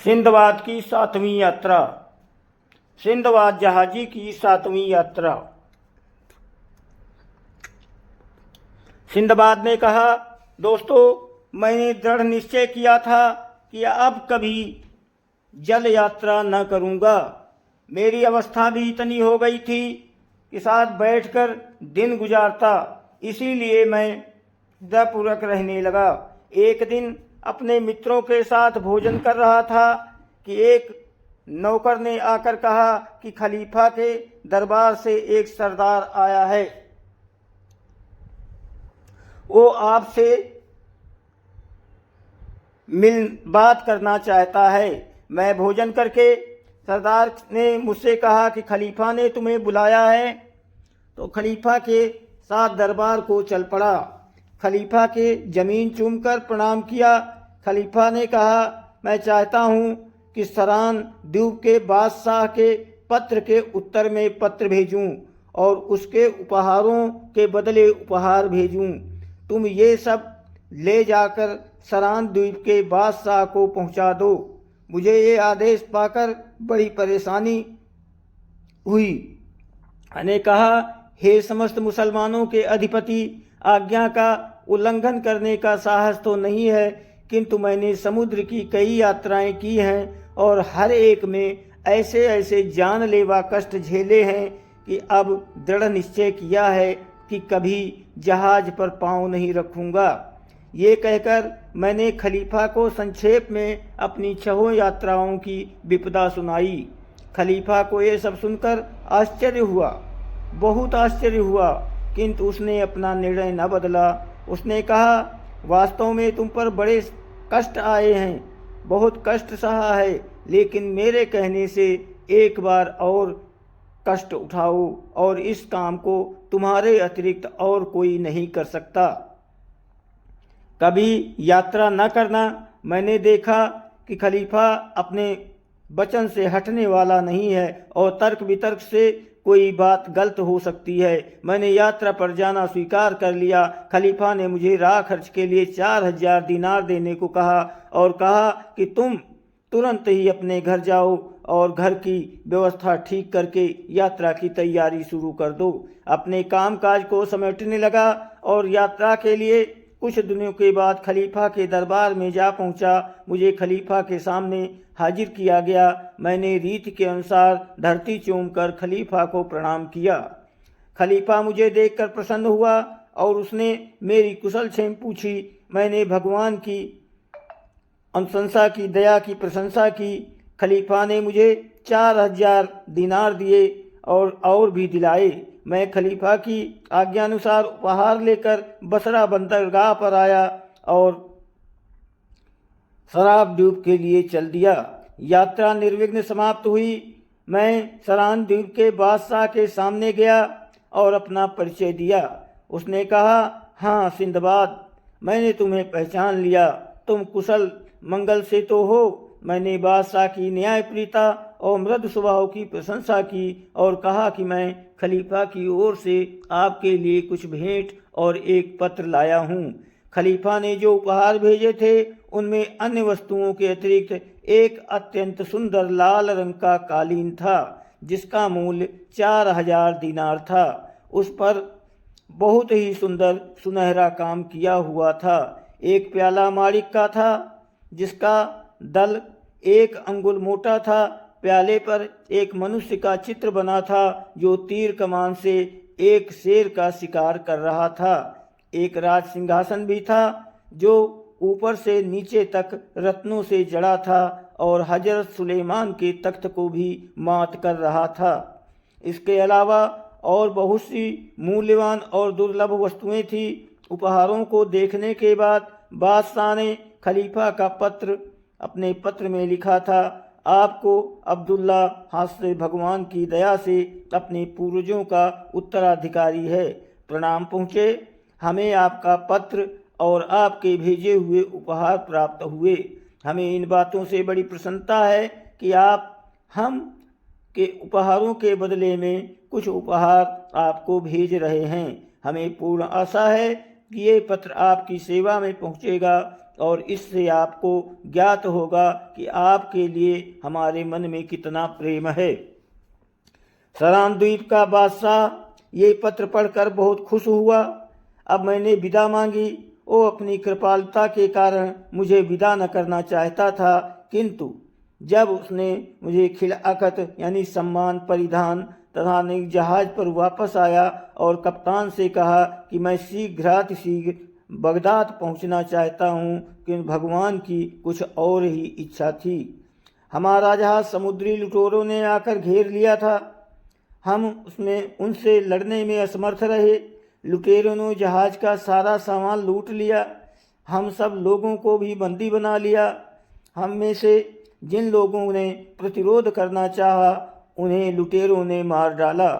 सिंधबाद की 7वीं यात्रा। सिंधबाद जहाजी की 7वीं यात्रा। सिंधबाद ने कहा, दोस्तों, मैंने दृढ़ निश्चय किया था कि अब कभी जल यात्रा न करूंगा। मेरी अवस्था भी इतनी हो गई थी कि साथ बैठकर दिन गुजारता, इसीलिए मैं हृदयपूर्वक रहने लगा। एक दिन अपने मित्रों के साथ भोजन कर रहा था कि एक नौकर ने आकर कहा कि खलीफा के दरबार से एक सरदार आया है, वो आपसे बात करना चाहता है। मैं भोजन करके सरदार ने मुझसे कहा कि खलीफा ने तुम्हें बुलाया है, तो खलीफा के साथ दरबार को चल पड़ा। खलीफा के जमीन चूमकर प्रणाम किया। खलीफा ने कहा, मैं चाहता हूँ कि सरान द्वीप के बादशाह के पत्र के उत्तर में पत्र भेजूँ और उसके उपहारों के बदले उपहार भेजूँ। तुम ये सब ले जाकर सरान द्वीप के बादशाह को पहुँचा दो। मुझे ये आदेश पाकर बड़ी परेशानी हुई। मैंने कहा, हे समस्त मुसलमानों के अधिपति, आज्ञा का उल्लंघन करने का साहस तो नहीं है, किंतु मैंने समुद्र की कई यात्राएं की हैं और हर एक में ऐसे ऐसे जानलेवा कष्ट झेले हैं कि अब दृढ़ निश्चय किया है कि कभी जहाज पर पांव नहीं रखूंगा। ये कहकर मैंने खलीफा को संक्षेप में अपनी 6 यात्राओं की विपदा सुनाई। खलीफा को ये सब सुनकर आश्चर्य हुआ, बहुत आश्चर्य हुआ, किंतु उसने अपना निर्णय न बदला। उसने कहा, वास्तव में तुम पर बड़े कष्ट आए हैं, बहुत कष्ट सहा है, लेकिन मेरे कहने से एक बार और कष्ट उठाओ और इस काम को तुम्हारे अतिरिक्त और कोई नहीं कर सकता। कभी यात्रा न करना। मैंने देखा कि खलीफा अपने वचन से हटने वाला नहीं है और तर्क वितर्क से कोई बात गलत हो सकती है। मैंने यात्रा पर जाना स्वीकार कर लिया। खलीफा ने मुझे राह खर्च के लिए 4000 दिनार देने को कहा और कहा कि तुम तुरंत ही अपने घर जाओ और घर की व्यवस्था ठीक करके यात्रा की तैयारी शुरू कर दो। अपने कामकाज को समेटने लगा और यात्रा के लिए कुछ दिनों के बाद खलीफा के दरबार में जा पहुंचा। मुझे खलीफा के सामने हाजिर किया गया। मैंने रीत के अनुसार धरती चूमकर खलीफा को प्रणाम किया। खलीफा मुझे देखकर प्रसन्न हुआ और उसने मेरी कुशल क्षेम पूछी। मैंने भगवान की अनुशंसा की, दया की प्रशंसा की। खलीफा ने मुझे 4000 दिनार दिए और भी दिलाए। मैं खलीफा की आज्ञानुसार उपहार लेकर बसरा बंदरगाह पर आया और शराब द्वीप के लिए चल दिया। यात्रा निर्विघ्न समाप्त हुई। मैं सरान द्वीप के बादशाह के सामने गया और अपना परिचय दिया। उसने कहा, हाँ सिंधबाद, मैंने तुम्हें पहचान लिया। तुम कुशल मंगल से तो हो। मैंने बादशाह की न्यायप्रियता और मृदु स्वभाव की प्रशंसा की और कहा कि मैं खलीफा की ओर से आपके लिए कुछ भेंट और एक पत्र लाया हूँ। खलीफा ने जो उपहार भेजे थे उनमें अन्य वस्तुओं के अतिरिक्त एक अत्यंत सुंदर लाल रंग का कालीन था, जिसका मूल्य 4000 दिनार था। उस पर बहुत ही सुंदर सुनहरा काम किया हुआ था। एक प्याला माणिक का था, जिसका दल 1 अंगुल मोटा था। प्याले पर एक मनुष्य का चित्र बना था, जो तीर कमान से एक शेर का शिकार कर रहा था। एक राज सिंहासन भी था, जो ऊपर से नीचे तक रत्नों से जड़ा था और हजरत सुलेमान के तख्त को भी मात कर रहा था। इसके अलावा और बहुत सी मूल्यवान और दुर्लभ वस्तुएं थी। उपहारों को देखने के बाद बादशाह ने खलीफा का पत्र अपने पत्र में लिखा था, आपको अब्दुल्ला हास्य भगवान की दया से अपने पूर्वजों का उत्तराधिकारी है। प्रणाम पहुँचे। हमें आपका पत्र और आपके भेजे हुए उपहार प्राप्त हुए। हमें इन बातों से बड़ी प्रसन्नता है कि आप हम के उपहारों के बदले में कुछ उपहार आपको भेज रहे हैं। हमें पूर्ण आशा है कि ये पत्र आपकी सेवा में पहुँचेगा और इससे आपको ज्ञात होगा कि आपके लिए हमारे मन में कितना प्रेम है। सरान द्वीप का बादशाह ये पत्र पढ़कर बहुत खुश हुआ। अब मैंने विदा मांगी। वो अपनी कृपालुता के कारण मुझे विदा न करना चाहता था, किंतु जब उसने मुझे खिलाकत यानी सम्मान परिधान तथा जहाज पर वापस आया और कप्तान से कहा कि मैं शीघ्रातिशीघ्र बगदाद पहुंचना चाहता हूं, कि भगवान की कुछ और ही इच्छा थी। हमारा जहाज समुद्री लुटेरों ने आकर घेर लिया था। हम उसमें उनसे लड़ने में असमर्थ रहे। लुटेरों ने जहाज का सारा सामान लूट लिया। हम सब लोगों को भी बंदी बना लिया। हम में से जिन लोगों ने प्रतिरोध करना चाहा उन्हें लुटेरों ने मार डाला।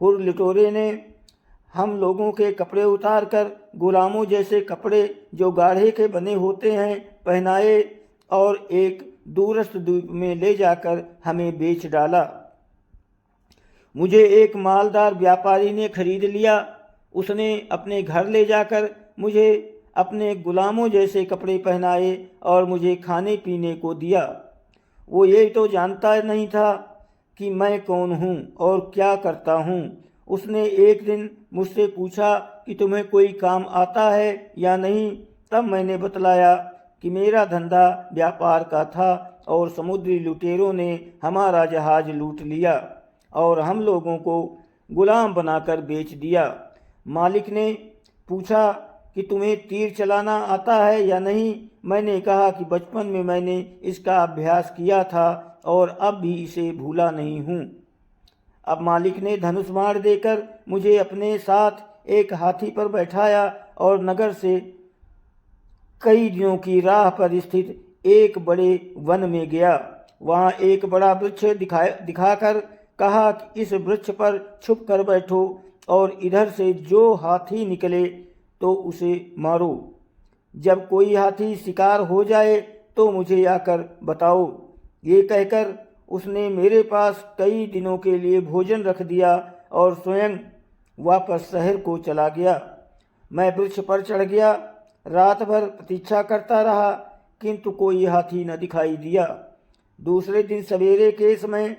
फिर लुटेरों ने हम लोगों के कपड़े उतार कर गुलामों जैसे कपड़े जो गाढ़े के बने होते हैं पहनाए और एक दूरस्थ द्वीप में ले जाकर हमें बेच डाला। मुझे एक मालदार व्यापारी ने खरीद लिया। उसने अपने घर ले जाकर मुझे अपने गुलामों जैसे कपड़े पहनाए और मुझे खाने पीने को दिया। वो ये तो जानता नहीं था कि मैं कौन हूँ और क्या करता हूँ। उसने एक दिन मुझसे पूछा कि तुम्हें कोई काम आता है या नहीं। तब मैंने बतलाया कि मेरा धंधा व्यापार का था और समुद्री लुटेरों ने हमारा जहाज लूट लिया और हम लोगों को गुलाम बनाकर बेच दिया। मालिक ने पूछा कि तुम्हें तीर चलाना आता है या नहीं। मैंने कहा कि बचपन में मैंने इसका अभ्यास किया था और अब भी इसे भूला नहीं हूँ। अब मालिक ने धनुष बाण देकर मुझे अपने साथ एक हाथी पर बैठाया और नगर से कई दिनों की राह पर स्थित एक बड़े वन में गया। वहाँ एक बड़ा वृक्ष दिखाकर कहा कि इस वृक्ष पर छुप कर बैठो और इधर से जो हाथी निकले तो उसे मारो। जब कोई हाथी शिकार हो जाए तो मुझे आकर बताओ। ये कहकर उसने मेरे पास कई दिनों के लिए भोजन रख दिया और स्वयं वापस शहर को चला गया। मैं वृक्ष पर चढ़ गया। रात भर प्रतीक्षा करता रहा, किंतु कोई हाथी न दिखाई दिया। दूसरे दिन सवेरे के समय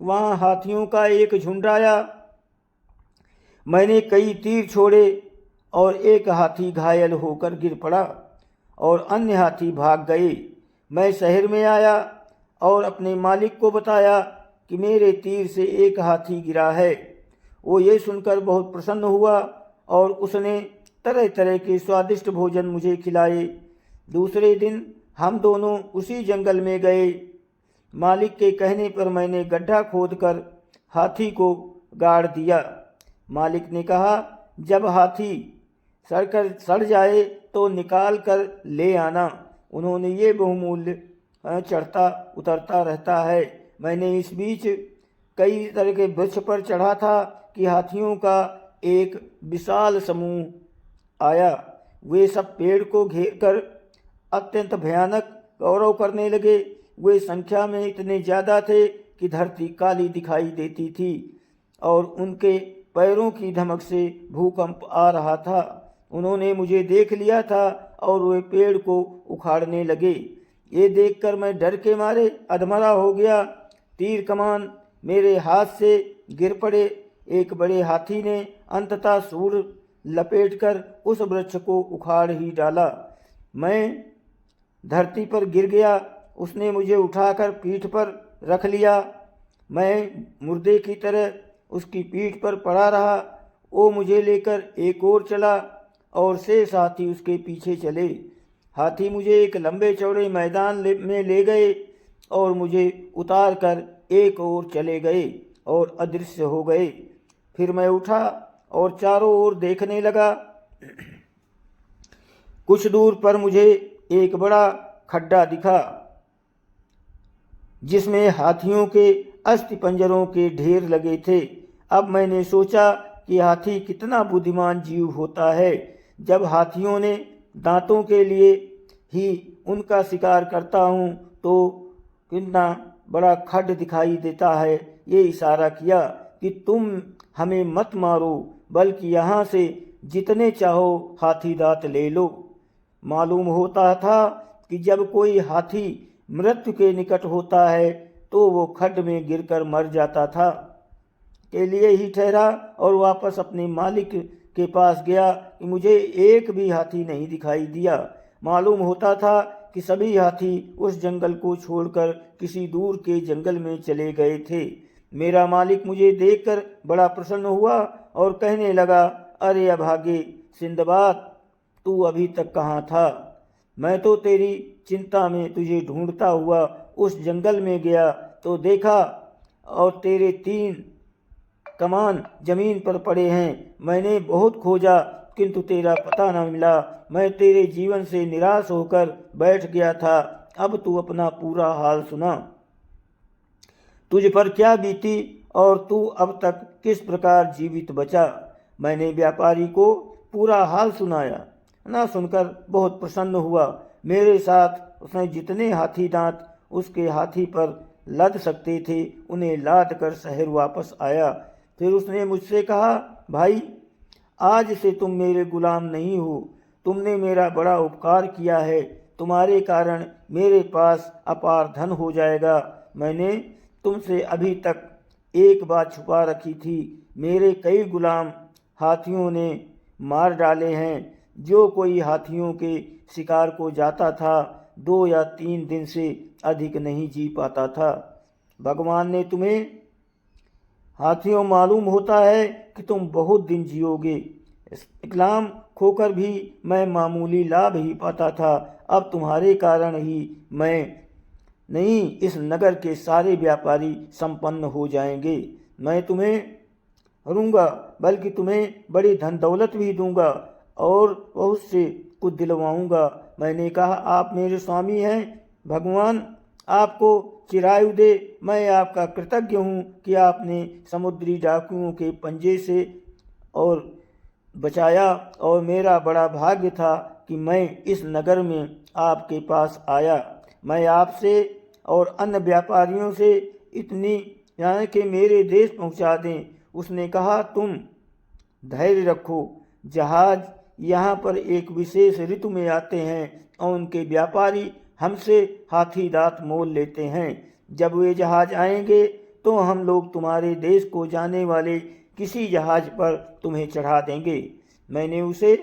वहाँ हाथियों का एक झुंड आया। मैंने कई तीर छोड़े और एक हाथी घायल होकर गिर पड़ा और अन्य हाथी भाग गए। मैं शहर में आया और अपने मालिक को बताया कि मेरे तीर से एक हाथी गिरा है। वो ये सुनकर बहुत प्रसन्न हुआ और उसने तरह तरह के स्वादिष्ट भोजन मुझे खिलाए। दूसरे दिन हम दोनों उसी जंगल में गए। मालिक के कहने पर मैंने गड्ढा खोदकर हाथी को गाड़ दिया। मालिक ने कहा, जब हाथी सड़ जाए तो निकाल कर ले आना। उन्होंने ये बहुमूल्य चढ़ता उतरता रहता है। मैंने इस बीच कई तरह के वृक्ष पर चढ़ा था कि हाथियों का एक विशाल समूह आया। वे सब पेड़ को घेर कर अत्यंत भयानक गौरव करने लगे। वे संख्या में इतने ज़्यादा थे कि धरती काली दिखाई देती थी और उनके पैरों की धमक से भूकंप आ रहा था। उन्होंने मुझे देख लिया था और वे पेड़ को उखाड़ने लगे। ये देखकर मैं डर के मारे अधमरा हो गया। तीर कमान मेरे हाथ से गिर पड़े। एक बड़े हाथी ने अंततः सूर लपेटकर उस वृक्ष को उखाड़ ही डाला। मैं धरती पर गिर गया। उसने मुझे उठाकर पीठ पर रख लिया। मैं मुर्दे की तरह उसकी पीठ पर पड़ा रहा। वो मुझे लेकर एक ओर चला और शेष हाथी उसके पीछे चले। हाथी मुझे एक लंबे चौड़े मैदान में ले गए और मुझे उतार कर एक ओर चले गए और अदृश्य हो गए। फिर मैं उठा और चारों ओर देखने लगा। कुछ दूर पर मुझे एक बड़ा खड्डा दिखा जिसमें हाथियों के अस्थिपंजरों के ढेर लगे थे। अब मैंने सोचा कि हाथी कितना बुद्धिमान जीव होता है। जब हाथियों ने दांतों के लिए ही उनका शिकार करता हूँ तो कितना बड़ा खड्ड दिखाई देता है। ये इशारा किया कि तुम हमें मत मारो, बल्कि यहाँ से जितने चाहो हाथी दांत ले लो। मालूम होता था कि जब कोई हाथी मृत्यु के निकट होता है तो वो खड्ड में गिरकर मर जाता था। के लिए ही ठहरा और वापस अपने मालिक के पास गया कि मुझे एक भी हाथी नहीं दिखाई दिया। मालूम होता था कि सभी हाथी उस जंगल को छोड़कर किसी दूर के जंगल में चले गए थे। मेरा मालिक मुझे देखकर बड़ा प्रसन्न हुआ और कहने लगा, अरे अभागे सिंदबाद, तू अभी तक कहाँ था? मैं तो तेरी चिंता में तुझे ढूंढता हुआ उस जंगल में गया तो देखा और तेरे 3 कमान जमीन पर पड़े हैं। मैंने बहुत खोजा किंतु तेरा पता न मिला। मैं तेरे जीवन से निराश होकर बैठ गया था। अब तू अपना पूरा हाल सुना। तुझ पर क्या बीती और तू अब तक किस प्रकार जीवित बचा? मैंने व्यापारी को पूरा हाल सुनाया। ना सुनकर बहुत प्रसन्न हुआ। मेरे साथ उसने जितने हाथी दांत उसके हाथी पर लद सकते थे उन्हें लाद कर शहर वापस आया। फिर उसने मुझसे कहा, भाई, आज से तुम मेरे गुलाम नहीं हो। तुमने मेरा बड़ा उपकार किया है। तुम्हारे कारण मेरे पास अपार धन हो जाएगा। मैंने तुमसे अभी तक एक बात छुपा रखी थी। मेरे कई गुलाम हाथियों ने मार डाले हैं। जो कोई हाथियों के शिकार को जाता था 2 या 3 दिन से अधिक नहीं जी पाता था। भगवान ने तुम्हें हाथियों मालूम होता है कि तुम बहुत दिन जियोगे। इस्लाम खोकर भी मैं मामूली लाभ ही पाता था। अब तुम्हारे कारण ही मैं नहीं, इस नगर के सारे व्यापारी संपन्न हो जाएंगे। मैं तुम्हें हरूंगा, बल्कि तुम्हें बड़ी धन दौलत भी दूंगा और बहुत से कुछ दिलवाऊंगा। मैंने कहा, आप मेरे स्वामी हैं, भगवान आपको चिरायु दे। मैं आपका कृतज्ञ हूँ कि आपने समुद्री डाकुओं के पंजे से और बचाया और मेरा बड़ा भाग्य था कि मैं इस नगर में आपके पास आया। मैं आपसे और अन्य व्यापारियों से इतनी यहाँ के मेरे देश पहुँचा दें। उसने कहा, तुम धैर्य रखो। जहाज यहाँ पर एक विशेष ऋतु में आते हैं और उनके व्यापारी हमसे हाथी दांत मोल लेते हैं। जब वे जहाज आएंगे तो हम लोग तुम्हारे देश को जाने वाले किसी जहाज पर तुम्हें चढ़ा देंगे। मैंने उसे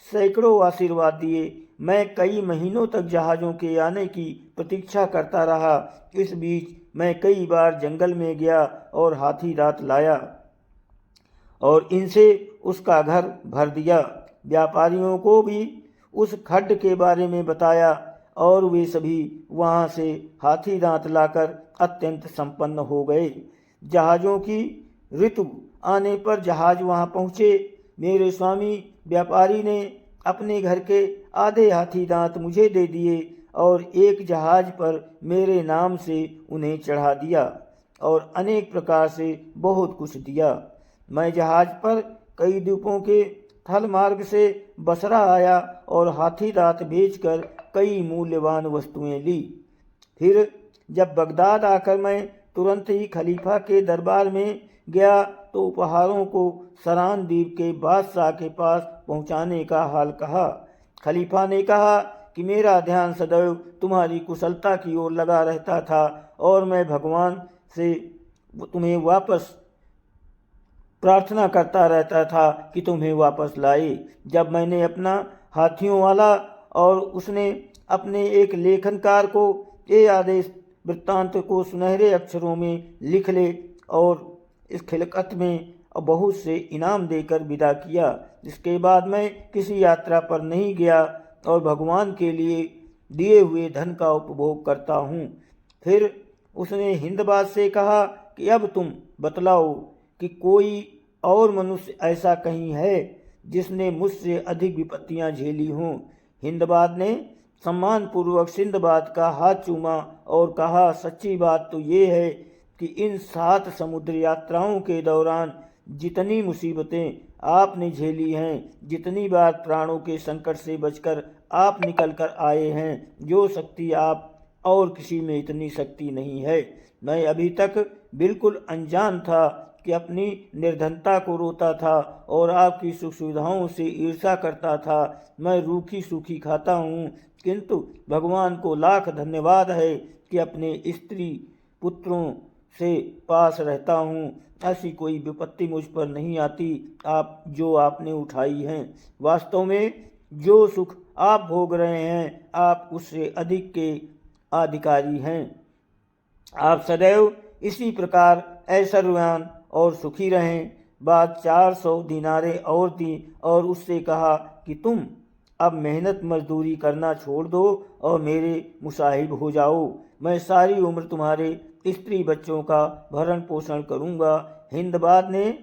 सैकड़ों आशीर्वाद दिए। मैं कई महीनों तक जहाज़ों के आने की प्रतीक्षा करता रहा। इस बीच मैं कई बार जंगल में गया और हाथी दांत लाया और इनसे उसका घर भर दिया। व्यापारियों को भी उस खड्ड के बारे में बताया और वे सभी वहाँ से हाथी दांत लाकर अत्यंत संपन्न हो गए। जहाज़ों की ऋतु आने पर जहाज वहाँ पहुँचे। मेरे स्वामी व्यापारी ने अपने घर के आधे हाथी दांत मुझे दे दिए और एक जहाज पर मेरे नाम से उन्हें चढ़ा दिया और अनेक प्रकार से बहुत कुछ दिया। मैं जहाज पर कई द्वीपों के थल मार्ग से बसरा आया और हाथी दांत बेचकर कई मूल्यवान वस्तुएं ली। फिर जब बगदाद आकर मैं तुरंत ही खलीफा के दरबार में गया तो उपहारों को सरान द्वीप के बादशाह के पास पहुंचाने का हाल कहा। खलीफा ने कहा कि मेरा ध्यान सदैव तुम्हारी कुशलता की ओर लगा रहता था और मैं भगवान से तुम्हें वापस प्रार्थना करता रहता था कि तुम्हें वापस लाए। जब मैंने अपना हाथियों वाला और उसने अपने एक लेखनकार को ये आदेश वृत्तांत को सुनहरे अक्षरों में लिख ले और इस खिलकत में बहुत से इनाम देकर विदा किया। इसके बाद मैं किसी यात्रा पर नहीं गया और भगवान के लिए दिए हुए धन का उपभोग करता हूँ। फिर उसने हिंदबाद से कहा कि अब तुम बतलाओ कि कोई और मनुष्य ऐसा कहीं है जिसने मुझसे अधिक विपत्तियां झेली हों। हिंदबाद ने सम्मानपूर्वक सिंदबाद का हाथ चूमा और कहा, सच्ची बात तो ये है कि इन 7 समुद्र यात्राओं के दौरान जितनी मुसीबतें आपने झेली हैं, जितनी बार प्राणों के संकट से बचकर आप निकल कर आए हैं, जो शक्ति आप और किसी में इतनी शक्ति नहीं है। मैं अभी तक बिल्कुल अनजान था कि अपनी निर्धनता को रोता था और आपकी सुख सुविधाओं से ईर्ष्या करता था। मैं रूखी सूखी खाता हूँ, किंतु भगवान को लाख धन्यवाद है कि अपने स्त्री पुत्रों से पास रहता हूँ। ऐसी कोई विपत्ति मुझ पर नहीं आती आप जो आपने उठाई है। वास्तव में जो सुख आप भोग रहे हैं आप उससे अधिक के अधिकारी हैं। आप सदैव इसी प्रकार ऐश्वर्यवान और सुखी रहें। बाद 400 दिनारे और दी और उससे कहा कि तुम अब मेहनत मजदूरी करना छोड़ दो और मेरे मुसाहिब हो जाओ। मैं सारी उम्र तुम्हारे स्त्री बच्चों का भरण पोषण करूँगा। हिंदबाद ने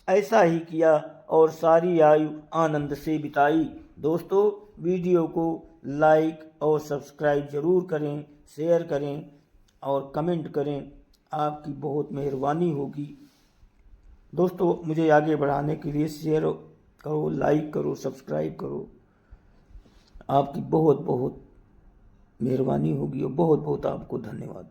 ऐसा ही किया और सारी आयु आनंद से बिताई। दोस्तों, वीडियो को लाइक और सब्सक्राइब ज़रूर करें, शेयर करें और कमेंट करें। आपकी बहुत मेहरबानी होगी। दोस्तों, मुझे आगे बढ़ाने के लिए शेयर करो, लाइक करो, सब्सक्राइब करो। आपकी बहुत बहुत मेहरबानी होगी और बहुत बहुत आपको धन्यवाद।